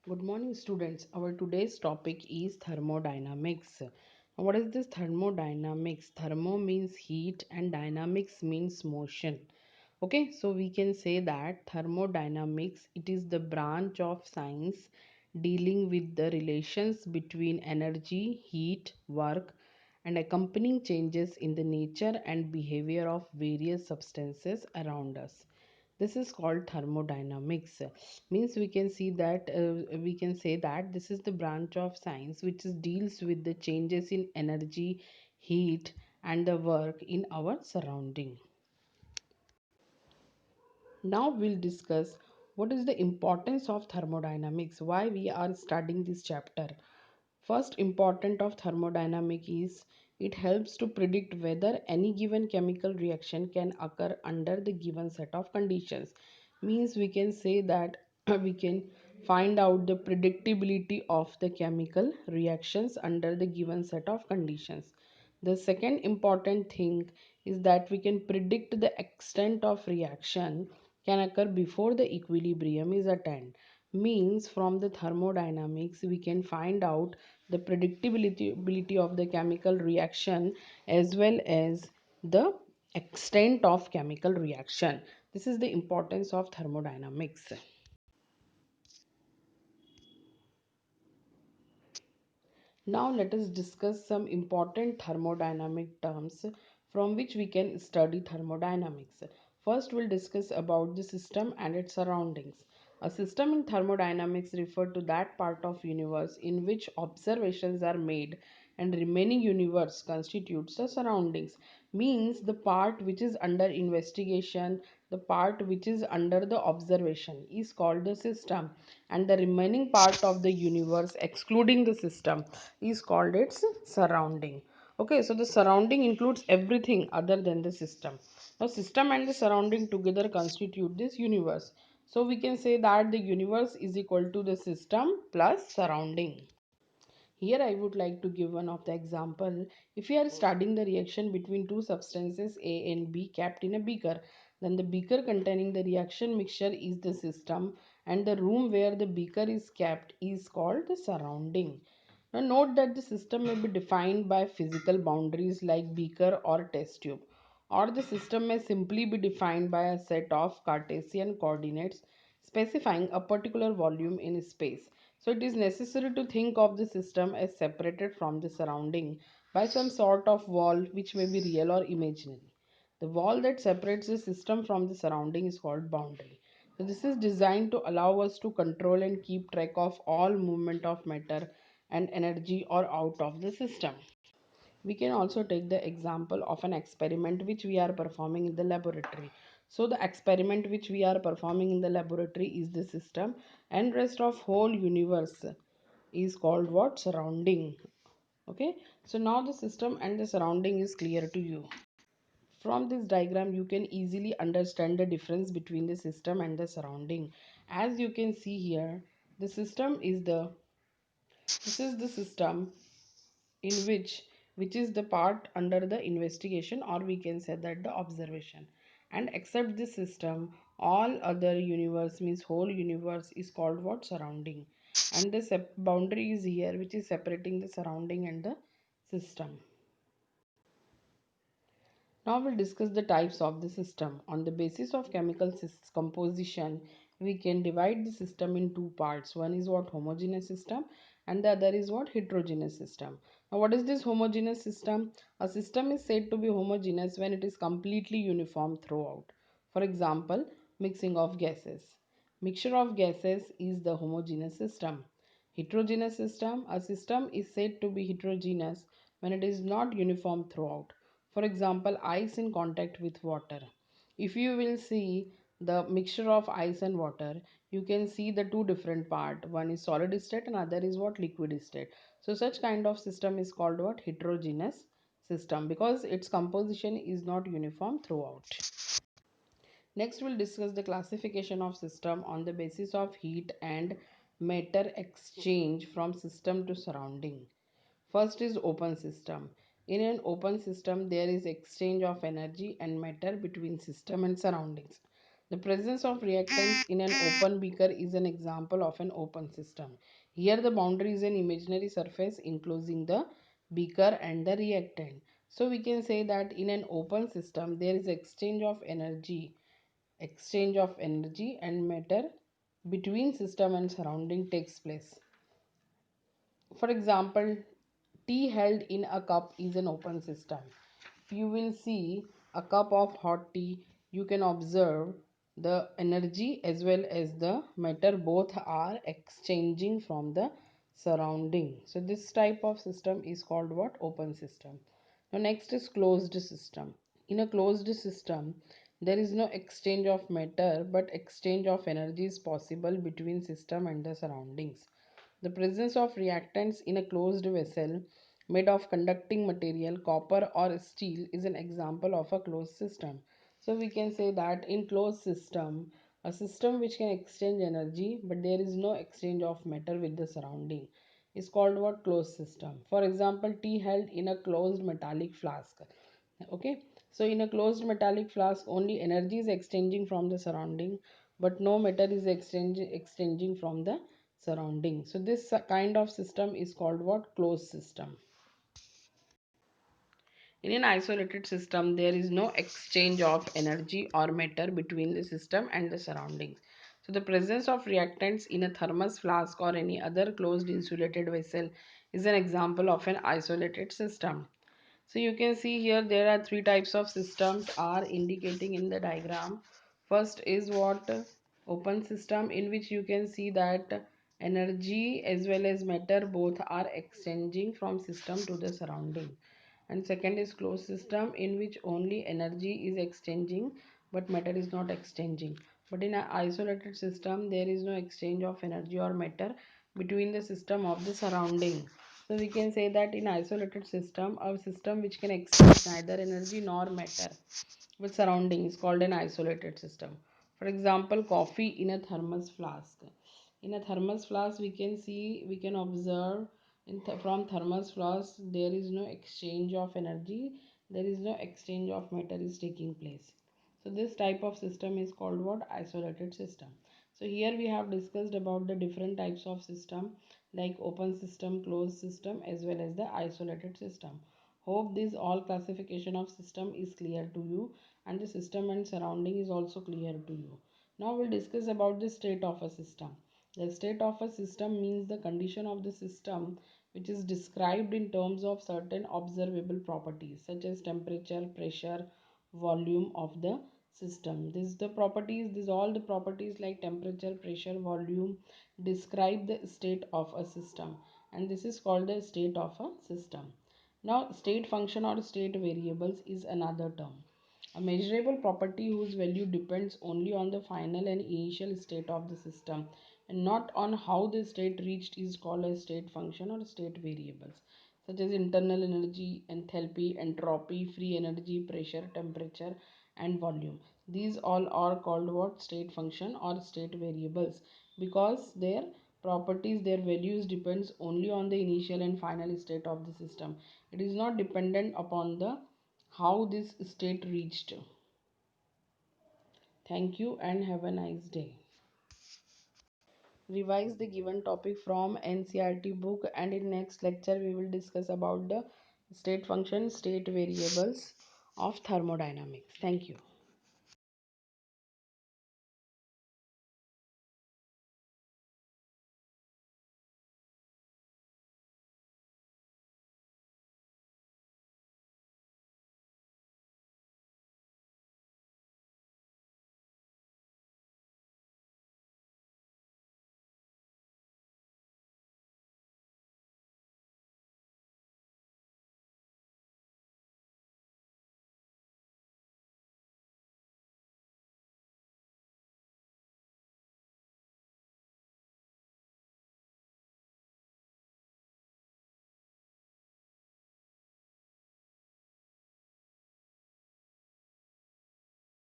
Good morning, students. Our today's topic is thermodynamics. Now, what is this thermodynamics? Thermo means heat and dynamics means motion. Okay, so we can say that thermodynamics, it is the branch of science dealing with the relations between energy, heat, work, and accompanying changes in the nature and behavior of various substances around us. This is called thermodynamics. Means we can say that this is the branch of science which deals with the changes in energy, heat, and the work in our surrounding. Now we'll discuss what is the importance of thermodynamics, why we are studying this chapter. First important of thermodynamic is it helps to predict whether any given chemical reaction can occur under the given set of conditions. Means we can say that we can find out the predictability of the chemical reactions under the given set of conditions. The second important thing is that we can predict the extent of reaction can occur before the equilibrium is attained. Means from the thermodynamics we can find out the predictability of the chemical reaction as well as the extent of chemical reaction. This is the importance of thermodynamics. Now let us discuss some important thermodynamic terms from which we can study thermodynamics. First we'll discuss about the system and its surroundings. A system in thermodynamics refer to that part of universe in which observations are made and remaining universe constitutes the surroundings. Means the part which is under investigation, the part which is under the observation is called the system, and the remaining part of the universe excluding the system is called its surrounding. Okay, so the surrounding includes everything other than the system. Now system and the surrounding together constitute this universe, so we can say that the universe is equal to the system plus surrounding. Here I would like to give one of the example. If we are studying the reaction between two substances A and B kept in a beaker, then the beaker containing the reaction mixture is the system and the room where the beaker is kept is called the surrounding. Now note that the system may be defined by physical boundaries like beaker or test tube, or the system may simply be defined by a set of Cartesian coordinates specifying a particular volume in space. So it is necessary to think of the system as separated from the surrounding by some sort of wall which may be real or imaginary. The wall that separates the system from the surrounding is called boundary. So this is designed to allow us to control and keep track of all movement of matter and energy or out of the system. We can also take the example of an experiment which we are performing in the laboratory. So the experiment which we are performing in the laboratory is the system, and rest of whole universe is called what? Surrounding. Okay, so now the system and the surrounding is clear to you. From this diagram you can easily understand the difference between the system and the surrounding. As you can see here, the system is the this is the system in which is the part under the investigation, or we can say that the observation, and except this system all other universe means whole universe is called what? Surrounding, and the boundary is here which is separating the surrounding and the system. Now we'll discuss the types of the system. On the basis of chemical composition, we can divide the system in two parts. One is what? Homogeneous system, and the other is what? Heterogeneous system. Now what is this homogeneous system? A system is said to be homogeneous when it is completely uniform throughout. For example, mixing of gases. Mixture of gases is the homogeneous system. Heterogeneous system. A system is said to be heterogeneous when it is not uniform throughout. For example, ice in contact with water. If you will see the mixture of ice and water, you can see the two different part. One is solid state and other is what? Liquid state. So such kind of system is called what? Heterogeneous system, because its composition is not uniform throughout. Next we'll discuss the classification of system on the basis of heat and matter exchange from system to surrounding. First is open system. In an open system, there is exchange of energy and matter between system and surroundings. The presence of reactants in an open beaker is an example of an open system. Here the boundary is an imaginary surface enclosing the beaker and the reactant. So we can say that in an open system there is exchange of energy and matter between system and surrounding takes place. For example, tea held in a cup is an open system. If you will see a cup of hot tea, you can observe the energy as well as the matter both are exchanging from the surrounding. So this type of system is called what? Open system. Now next is closed system. In a closed system, there is no exchange of matter but exchange of energy is possible between system and the surroundings. The presence of reactants in a closed vessel made of conducting material, copper or steel is an example of a closed system. So we can say that in closed system, a system which can exchange energy but there is no exchange of matter with the surrounding is called what? Closed system. For example, tea held in a closed metallic flask. Okay, so in a closed metallic flask only energy is exchanging from the surrounding but no matter is exchanging from the surrounding. So this kind of system is called what? Closed system. In an isolated system, there is no exchange of energy or matter between the system and the surroundings. So the presence of reactants in a thermos flask or any other closed insulated vessel is an example of an isolated system. So you can see here there are three types of systems are indicating in the diagram. First is what? Open system, in which you can see that energy as well as matter both are exchanging from system to the surrounding. And second is closed system, in which only energy is exchanging but matter is not exchanging. But in an isolated system there is no exchange of energy or matter between the system of the surrounding. So we can say that in isolated system, a system which can exchange neither energy nor matter with surrounding is called an isolated system. For example, coffee in a thermos flask. In a thermos flask, we can observe from thermos flask there is no exchange of energy, there is no exchange of matter is taking place. So this type of system is called what? Isolated system. So here we have discussed about the different types of system like open system, closed system as well as the isolated system. Hope this all classification of system is clear to you and the system and surrounding is also clear to you. Now we'll discuss about the state of a system. The state of a system means the condition of the system which is described in terms of certain observable properties such as temperature, pressure, volume of the system. These all the properties like temperature, pressure, volume describe the state of a system and this is called the state of a system. Now state function or state variables is another term. A measurable property whose value depends only on the final and initial state of the system and not on how the state reached is called a state function or state variables such as internal energy, enthalpy, entropy, free energy, pressure, temperature and volume. These all are called what? State function or state variables because their properties, their values depends only on the initial and final state of the system. It is not dependent upon the how this state reached. Thank you and have a nice day. Revise the given topic from NCERT book and in next lecture we will discuss about the state function, state variables of thermodynamics. Thank you.